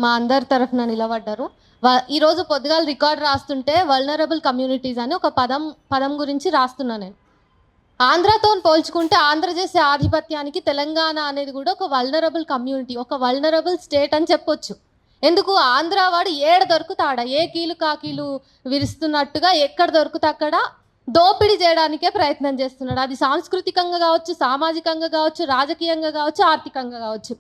మా అందరి తరఫున నిలబడ్డారు. ఈరోజు పొద్దుగాల రికార్డ్ రాస్తుంటే వల్నరబుల్ కమ్యూనిటీస్ అని ఒక పదం గురించి రాస్తున్నా నేను. ఆంధ్రతో పోల్చుకుంటే ఆంధ్ర చేసే ఆధిపత్యానికి తెలంగాణ అనేది కూడా ఒక వల్నరబుల్ కమ్యూనిటీ, ఒక వల్నరబుల్ స్టేట్ అని చెప్పొచ్చు. ఎందుకు? ఆంధ్ర వాడు ఏడ దొరుకుతాడా, ఏ కీలు కాకీలు విరుస్తున్నట్టుగా ఎక్కడ దొరుకుతా అక్కడ దోపిడీ చేయడానికే ప్రయత్నం చేస్తున్నాడు. అది సాంస్కృతికంగా కావచ్చు, సామాజికంగా కావచ్చు, రాజకీయంగా కావచ్చు, ఆర్థికంగా కావచ్చు.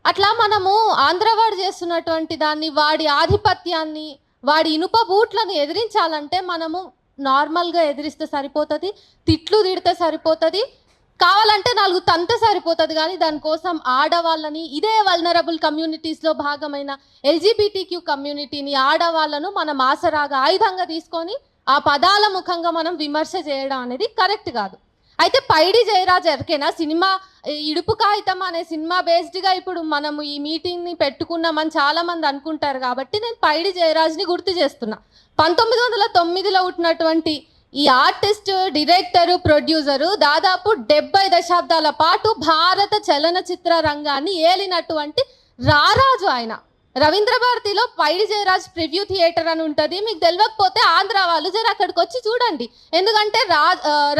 అట్లా మనము ఆంధ్రవాడు చేస్తున్నటువంటి దాన్ని, వాడి ఆధిపత్యాన్ని, వాడి ఇనుప బూట్లను ఎదిరించాలంటే మనము నార్మల్గా ఎదిరిస్తే సరిపోతుంది, తిట్లు తిడితే సరిపోతుంది, కావాలంటే 4 తంతే సరిపోతుంది. కానీ దానికోసం ఆడవాళ్ళని, ఇదే వల్నరబుల్ కమ్యూనిటీస్లో భాగమైన LGBTQ కమ్యూనిటీని, ఆడవాళ్ళను మనం ఆసరాగా ఆయుధంగా తీసుకొని ఆ పదాల ముఖంగా మనం విమర్శ చేయడం అనేది కరెక్ట్ కాదు. అయితే పైడి జయరాజ్ ఎరికేనా సినిమా ఇడుపు కాగితం అనే సినిమా బేస్డ్గా ఇప్పుడు మనము ఈ మీటింగ్ని పెట్టుకున్నామని చాలామంది అనుకుంటారు. కాబట్టి నేను పైడి జయరాజ్ని గుర్తు చేస్తున్నా. 1909లో పుట్టినటువంటి ఈ ఆర్టిస్ట్, డైరెక్టరు, ప్రొడ్యూసరు దాదాపు 70 దశాబ్దాల పాటు భారత చలనచిత్ర రంగాన్ని ఏలినటువంటి రారాజు ఆయన. రవీంద్ర భారతిలో పైడి జయరాజ్ ప్రివ్యూ థియేటర్ అని ఉంటుంది. మీకు తెలియకపోతే ఆంధ్ర వాళ్ళు జర అక్కడికి వచ్చి చూడండి. ఎందుకంటే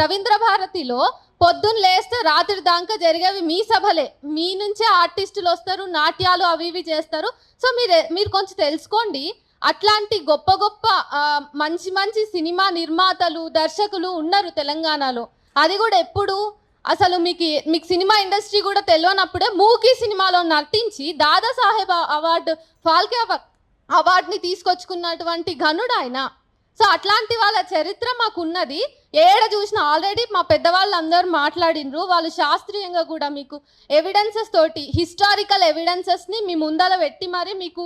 రవీంద్ర భారతిలో పొద్దున్న లేస్తే రాత్రి దాకా జరిగేవి మీ సభలే, మీ నుంచే ఆర్టిస్టులు వస్తారు, నాట్యాలు అవి ఇవి చేస్తారు. సో మీరు కొంచెం తెలుసుకోండి. అట్లాంటి గొప్ప గొప్ప మంచి మంచి సినిమా నిర్మాతలు, దర్శకులు ఉన్నారు తెలంగాణలో. అది కూడా ఎప్పుడు అసలు మీకు సినిమా ఇండస్ట్రీ కూడా తెలియనప్పుడే మూకీ సినిమాలో నటించి దాదాసాహెబ్ అవార్డు, ఫాల్కే అవార్డుని తీసుకొచ్చుకున్నటువంటి ఘనుడు ఆయన. సో అట్లాంటి వాళ్ళ చరిత్ర మాకున్నది. ఏడ చూసినా ఆల్రెడీ మా పెద్దవాళ్ళు అందరూ మాట్లాడినరు. వాళ్ళు శాస్త్రీయంగా కూడా మీకు ఎవిడెన్సెస్ తోటి, హిస్టారికల్ ఎవిడెన్సెస్ని మీ ముందర పెట్టి మరి మీకు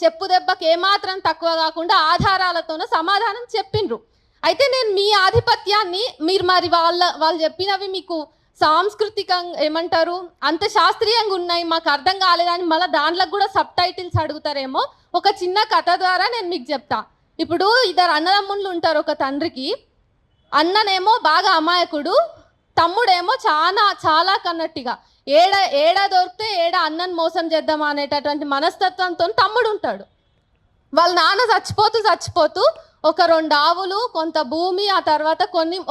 చెప్పు దెబ్బకి ఏమాత్రం తక్కువ కాకుండా ఆధారాలతోనే సమాధానం చెప్పిండ్రు. అయితే నేను మీ ఆధిపత్యాన్ని మీరు మరి వాళ్ళు చెప్పినవి మీకు సాంస్కృతికంగా ఏమంటారు, అంత శాస్త్రీయంగా ఉన్నాయి, మాకు అర్థం కాలేదని మళ్ళీ దాంట్లో కూడా సబ్ టైటిల్స్ అడుగుతారేమో. ఒక చిన్న కథ ద్వారా నేను మీకు చెప్తా. ఇప్పుడు 2 అన్నదమ్ముళ్ళు ఉంటారు. ఒక తండ్రికి అన్ననేమో బాగా అమాయకుడు, తమ్ముడేమో చాలా కన్నట్టిగా ఏడ దొరికితే ఏడ అన్నను మోసం చేద్దామా అనేటటువంటి మనస్తత్వంతో తమ్ముడు ఉంటాడు. వాళ్ళ నాన్న చచ్చిపోతూ ఒక 2 ఆవులు, కొంత భూమి, ఆ తర్వాత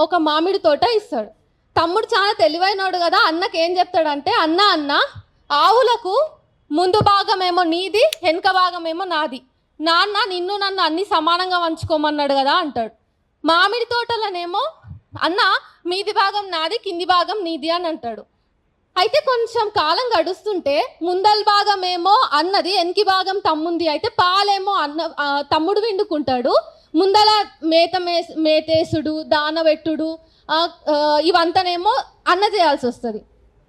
ఒక మామిడి తోట ఇస్తాడు. తమ్ముడు చాలా తెలివైనోడు కదా. అన్నకి ఏం చెప్తాడంటే, అన్న ఆవులకు ముందు భాగమేమో నీది, వెనుక భాగమేమో నాది. నాన్న నన్ను అన్ని సమానంగా పంచుకోమన్నాడు కదా అంటాడు. మామిడి తోటలనేమో అన్న మీది భాగం నాది, కింది భాగం నీది అని అంటాడు. అయితే కొంచెం కాలం గడుస్తుంటే ముందల భాగం ఏమో అన్నది, వెనక భాగం తమ్ముంది. అయితే పాలేమో తమ్ముడు విండుకుంటాడు. ముందల మేతేసుడు, దానబెట్టుడు ఇవంతానేమో అన్న చేయాల్సి వస్తుంది.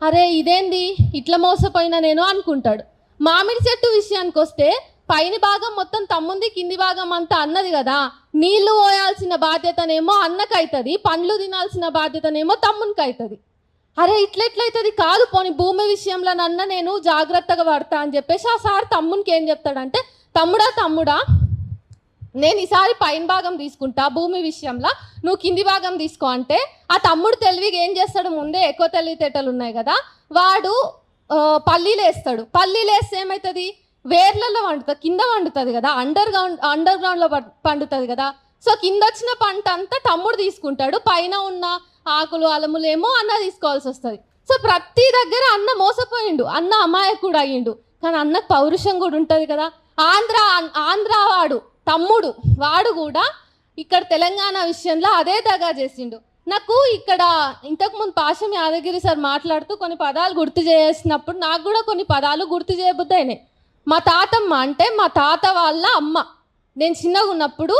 అరే ఇదేంది ఇట్లా మోసపోయినా నేను అనుకుంటాడు. మామిడి చెట్టు విషయానికి వస్తే పైన భాగం మొత్తం తమ్ముంది, కింది భాగం అంతా అన్నది కదా. నీళ్లు పోయాల్సిన బాధ్యతనేమో అన్నకైతుంది, పండ్లు తినాల్సిన బాధ్యతనేమో తమ్మునికి అవుతుంది. అరే ఇట్లెట్లయితుంది కాదు, పోనీ భూమి విషయంలో నేను జాగ్రత్తగా పడతా అని చెప్పేసి ఆ సార్ తమ్మునికి ఏం చెప్తాడంటే, తమ్ముడా నేను ఈసారి పైన భాగం తీసుకుంటా, భూమి విషయంలో నువ్వు కింది భాగం తీసుకో అంటే, ఆ తమ్ముడు తెలివిగా ఏం చేస్తాడు, ముందే ఎక్కువ తెలివితేటలు ఉన్నాయి కదా, వాడు పల్లీలు వేస్తాడు. పల్లీలు వేస్తే ఏమవుతుంది, వేర్లలో వండుతుంది, కింద వండుతుంది కదా, అండర్ గ్రౌండ్లో పండుతుంది కదా. సో కింద వచ్చిన పంట అంతా తమ్ముడు తీసుకుంటాడు, పైన ఉన్న ఆకులు అలములు ఏమో అన్న తీసుకోవాల్సి వస్తుంది. సో ప్రతి దగ్గర అన్న మోసపోయిండు, అన్న అమాయకుడు అయ్యిండు. కానీ అన్నకు పౌరుషం కూడా ఉంటుంది కదా. ఆంధ్ర వాడు తమ్ముడు వాడు కూడా ఇక్కడ తెలంగాణ విషయంలో అదే దగా చేసిండు. నాకు ఇక్కడ ఇంతకుముందు పాశం యాదగిరి సార్ మాట్లాడుతూ కొన్ని పదాలు గుర్తు చేసినప్పుడు నాకు కూడా కొన్ని పదాలు గుర్తు చేయబుద్దయినాయి. మా తాతమ్మ అంటే మా తాత వాళ్ళ అమ్మ. నేను చిన్నగా ఉన్నప్పుడు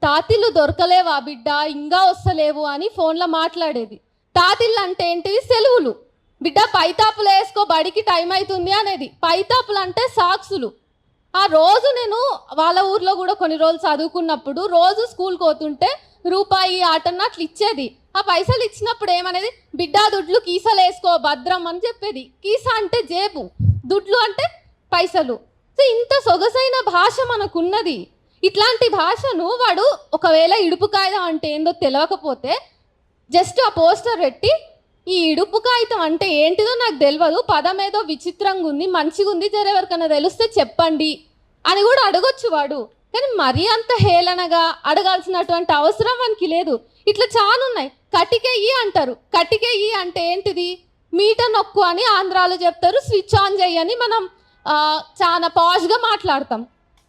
తాతిళ్ళు దొరకలేవా బిడ్డ, ఇంకా వస్తలేవు అని ఫోన్లో మాట్లాడేది. తాతిళ్ళు అంటే ఏంటిది, సెలవులు. బిడ్డ పైతాపులు వేసుకో బడికి టైం అవుతుంది అనేది. పైతాపులు అంటే సాక్సులు. ఆ రోజు నేను వాళ్ళ ఊర్లో కూడా కొన్ని రోజులు చదువుకున్నప్పుడు రోజు స్కూల్కి పోతుంటే రూపాయి ఆటన్న అట్లా ఇచ్చేది. ఆ పైసలు ఇచ్చినప్పుడు ఏమనేది, బిడ్డ దుడ్లు కీసలు వేసుకో భద్రం అని చెప్పేది. కీస అంటే జేబు, దుడ్లు అంటే పైసలు. సో ఇంత సొగసైన భాష మనకున్నది. ఇట్లాంటి భాషను వాడు ఒకవేళ ఇడుపు కాగితం అంటే ఏందో తెలియకపోతే జస్ట్ ఆ పోస్టర్ పెట్టి ఈ ఇడుపు కాగితం అంటే ఏంటిదో నాకు తెలియదు, పదం ఏదో విచిత్రంగా ఉంది, మంచిగా ఉంది, ఎవరికైనా తెలిస్తే చెప్పండి అని కూడా అడగొచ్చు వాడు. కానీ మరీ అంత హేళనగా అడగాల్సినటువంటి అవసరం మనకి లేదు. ఇట్లా చాలా ఉన్నాయి. కటికెయ్యి అంటారు. కటికెయ్యి అంటే ఏంటిది? మీటర్ నొక్కు అని ఆంధ్రాలో చెప్తారు, స్విచ్ ఆన్ చేయని మనం చాలా పాజ్గా మాట్లాడతాం.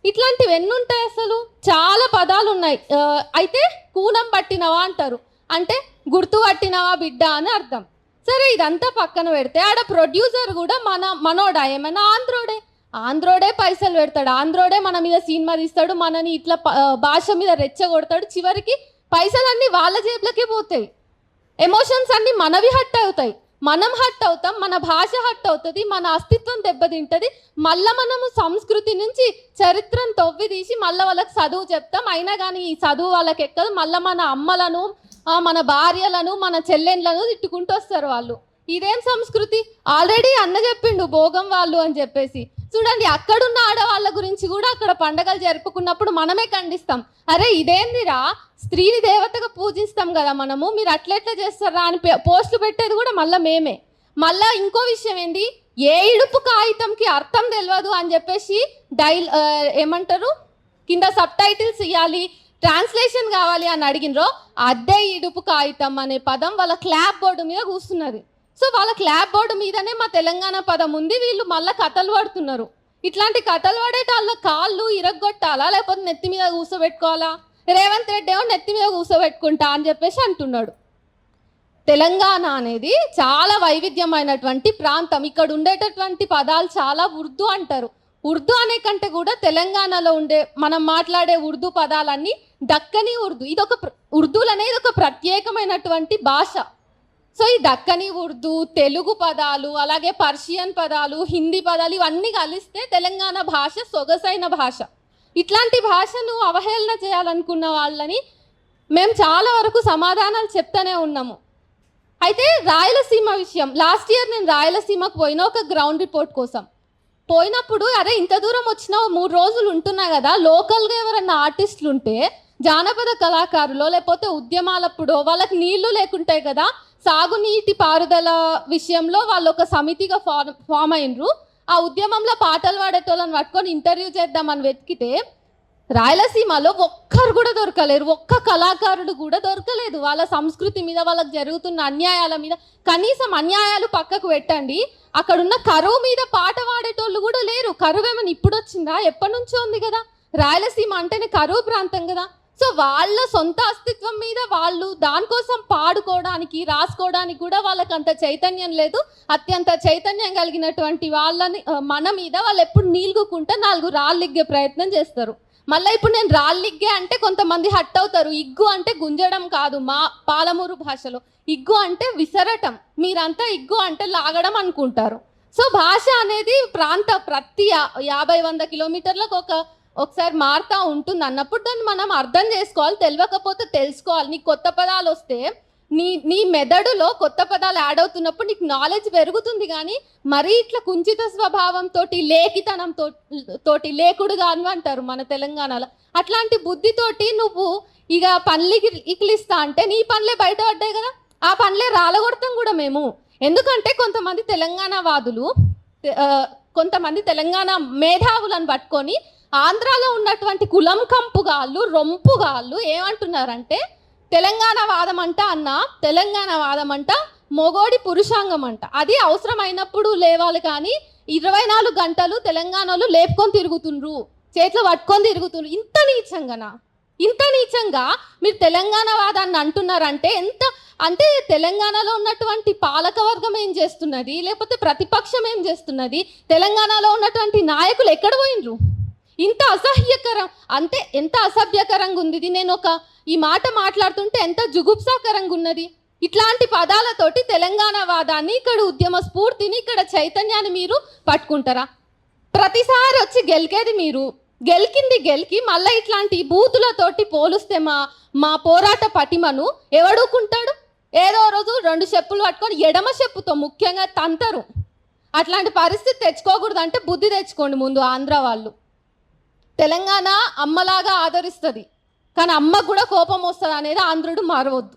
ఇట్లాంటివి ఎన్ని ఉంటాయి అసలు? చాలా పదాలు ఉన్నాయి. అయితే కూనం పట్టినవా అంటారు, అంటే గుర్తు పట్టినవా బిడ్డ అని అర్థం. సరే, ఇదంతా పక్కన పెడితే ఆడ ప్రొడ్యూసర్ కూడా మనోడా? ఏమైనా ఆంధ్రోడే పైసలు పెడతాడు, ఆంధ్రోడే మన మీద సినిమా తీస్తాడు, మనని ఇట్లా భాష మీద రెచ్చగొడతాడు. చివరికి పైసలన్నీ వాళ్ళ జేబులకే పోతాయి, ఎమోషన్స్ అన్నీ మనవి హట్ అవుతాయి, మనం హట్ అవుతాం, మన భాష హట్ అవుతుంది, మన అస్తిత్వం దెబ్బతింటుంది. మళ్ళీ మనము సంస్కృతి నుంచి చరిత్రను తవ్వి తీసి మళ్ళీ వాళ్ళకి చదువు చెప్తాం. అయినా కానీ ఈ చదువు వాళ్ళకి ఎక్కదు. మళ్ళీ మన అమ్మలను, మన భార్యలను, మన చెల్లెళ్ళను తిట్టుకుంటూ వస్తారు వాళ్ళు. ఇదేం సంస్కృతి? ఆల్రెడీ అన్న చెప్పిండు భోగం వాళ్ళు అని చెప్పేసి. చూడండి, అక్కడున్న ఆడవాళ్ళ గురించి కూడా అక్కడ పండగలు జరుపుకున్నప్పుడు మనమే ఖండిస్తాం. అరే ఇదేందిరా, స్త్రీని దేవతగా పూజిస్తాం కదా మనము, మీరు అట్లెట్లా చేస్తారా అని పోస్టులు పెట్టేది కూడా మళ్ళీ మేమే. మళ్ళీ ఇంకో విషయం ఏంది, ఏ ఇడుపు కాగితంకి అర్థం తెలియదు అని చెప్పేసి ఏమంటారు, కింద సబ్ టైటిల్స్ ఇవ్వాలి, ట్రాన్స్లేషన్ కావాలి అని అడిగినరో, అదే ఇడుపు కాగితం అనే పదం వాళ్ళ క్లాప్ బోర్డు మీద కూర్చున్నది. సో వాళ్ళ క్లాప్ బోర్డు మీదనే మా తెలంగాణ పదం ఉంది. వీళ్ళు మళ్ళీ కథలు పడుతున్నారు. ఇట్లాంటి కథలు పడేట వాళ్ళ కాళ్ళు ఇరగొట్టాలా, లేకపోతే నెత్తి మీద కూర్చోబెట్టుకోవాలా? రేవంత్ రెడ్డి ఏమో నెత్తి మీద కూర్చోబెట్టుకుంటా అని చెప్పేసి అంటున్నాడు. తెలంగాణ అనేది చాలా వైవిధ్యమైనటువంటి ప్రాంతం. ఇక్కడ ఉండేటటువంటి పదాలు చాలా ఉర్దూ అంటారు. ఉర్దూ అనే కంటే కూడా తెలంగాణలో మనం మాట్లాడే ఉర్దూ పదాలన్నీ దక్కనీ ఉర్దూ. ఉర్దూలు అనేది ఒక ప్రత్యేకమైనటువంటి భాష. సో ఈ దక్కనీ ఉర్దూ, తెలుగు పదాలు, అలాగే పర్షియన్ పదాలు, హిందీ పదాలు ఇవన్నీ కలిస్తే తెలంగాణ భాష సొగసైన భాష. ఇట్లాంటి భాషను అవహేళన చేయాలనుకున్న వాళ్ళని మేము చాలా వరకు సమాధానాలు చెప్తూనే ఉన్నాము. అయితే రాయలసీమ విషయం, లాస్ట్ ఇయర్ నేను రాయలసీమకు పోయిన ఒక గ్రౌండ్ రిపోర్ట్ కోసం. పోయినప్పుడు అరే ఇంత దూరం వచ్చినా 3 రోజులు ఉంటున్నా కదా, లోకల్గా ఎవరైనా ఆర్టిస్టులు ఉంటే, జానపద కళాకారులో లేకపోతే ఉద్యమాలప్పుడు వాళ్ళకి నీళ్లు లేకుంటాయి కదా, సాగునీటి పారుదల విషయంలో వాళ్ళు ఒక సమితిగా ఫామ్ అయినరు. ఆ ఉద్యమంలో పాటలు పాడేటోళ్ళని పట్టుకొని ఇంటర్వ్యూ చేద్దామని వెతికితే రాయలసీమలో ఒక్కరు కూడా దొరకలేరు, ఒక్క కళాకారుడు కూడా దొరకలేదు. వాళ్ళ సంస్కృతి మీద, వాళ్ళకి జరుగుతున్న అన్యాయాల మీద, కనీసం అన్యాయాలు పక్కకు పెట్టండి, అక్కడున్న కరువు మీద పాట పాడేటోళ్ళు కూడా లేరు. కరువు ఏమైనా ఇప్పుడు వచ్చిందా? ఎప్పటి నుంచో ఉంది కదా. రాయలసీమ అంటేనే కరువు ప్రాంతం కదా. సో వాళ్ళ సొంత అస్తిత్వం మీద వాళ్ళు దానికోసం పాడుకోవడానికి, రాసుకోవడానికి కూడా వాళ్ళకి అంత చైతన్యం లేదు. అత్యంత చైతన్యం కలిగినటువంటి వాళ్ళని మన మీద వాళ్ళు ఎప్పుడు నీలుగుకుంటే 4 రాళ్ళు ఇగ్గే ప్రయత్నం చేస్తారు. మళ్ళీ ఇప్పుడు నేను రాళ్ళు ఇగ్గే అంటే కొంతమంది హట్ అవుతారు. ఇగ్గు అంటే గుంజడం కాదు, మా పాలమూరు భాషలో ఇగ్గు అంటే విసరటం, మీరంతా ఇగ్గు అంటే లాగడం అనుకుంటారు. సో భాష అనేది ప్రతి 50-100 కిలోమీటర్లకు ఒకసారి మారుతూ ఉంటుంది అన్నప్పుడు దాన్ని మనం అర్థం చేసుకోవాలి. తెలియకపోతే తెలుసుకోవాలి. నీకు కొత్త పదాలు వస్తే నీ మెదడులో కొత్త పదాలు యాడ్ అవుతున్నప్పుడు నీకు నాలెడ్జ్ పెరుగుతుంది. కానీ మరీ ఇట్లా కుంచిత స్వభావంతో, లేఖితనంతో, లేకుడుగాను అంటారు మన తెలంగాణలో, అట్లాంటి బుద్ధితోటి నువ్వు ఇక పనులకి ఇక్లిస్తా అంటే నీ పనులే బయట పడ్డాయి కదా, ఆ పనులే రాలగొడతాం కూడా మేము. ఎందుకంటే కొంతమంది తెలంగాణ వాదులు, కొంతమంది తెలంగాణ మేధావులను పట్టుకొని ఆంధ్రాలో ఉన్నటువంటి కులం కంపుగాళ్ళు, రొంపుగాళ్ళు ఏమంటున్నారంటే, తెలంగాణ వాదం అంట తెలంగాణ వాదం అంట మొగోడి పురుషాంగం అంట, అది అవసరమైనప్పుడు లేవాలి, కానీ 24 గంటలు తెలంగాణలో లేపుకొని తిరుగుతుండ్రు, చేతిలో పట్టుకొని తిరుగుతుండ్రు. ఇంత నీచంగా మీరు తెలంగాణ వాదాన్ని అంటున్నారంటే అంటే తెలంగాణలో ఉన్నటువంటి పాలకవర్గం ఏం చేస్తున్నది, లేకపోతే ప్రతిపక్షం ఏం చేస్తున్నది, తెలంగాణలో ఉన్నటువంటి నాయకులు ఎక్కడ పోయినరు? ఇంత అసహ్యకరం, ఎంత అసభ్యకరంగా ఉంది ఇది. నేను ఈ మాట మాట్లాడుతుంటే ఎంత జుగుప్సాకరంగా ఉన్నది. ఇట్లాంటి పదాలతోటి తెలంగాణ వాదాన్ని, ఇక్కడ ఉద్యమ స్ఫూర్తిని, ఇక్కడ చైతన్యాన్ని మీరు పట్టుకుంటారా? ప్రతిసారి వచ్చి గెలికేది మీరు, గెలికి మళ్ళీ ఇట్లాంటి బూతులతోటి పోలిస్తే మా పోరాట పటిమను ఎవడుకుంటాడు? ఏదో రోజు 2 చెప్పులు పట్టుకొని ఎడమ చెప్పుతో ముఖ్యంగా తంతరు. అట్లాంటి పరిస్థితి తెచ్చుకోకూడదు అంటే బుద్ధి తెచ్చుకోండి ముందు. ఆంధ్ర వాళ్ళు తెలంగాణ అమ్మలాగా ఆదరిస్తుంది, కానీ అమ్మకు కూడా కోపం వస్తుంది అనేది ఆంధ్రుడు మరవద్దు.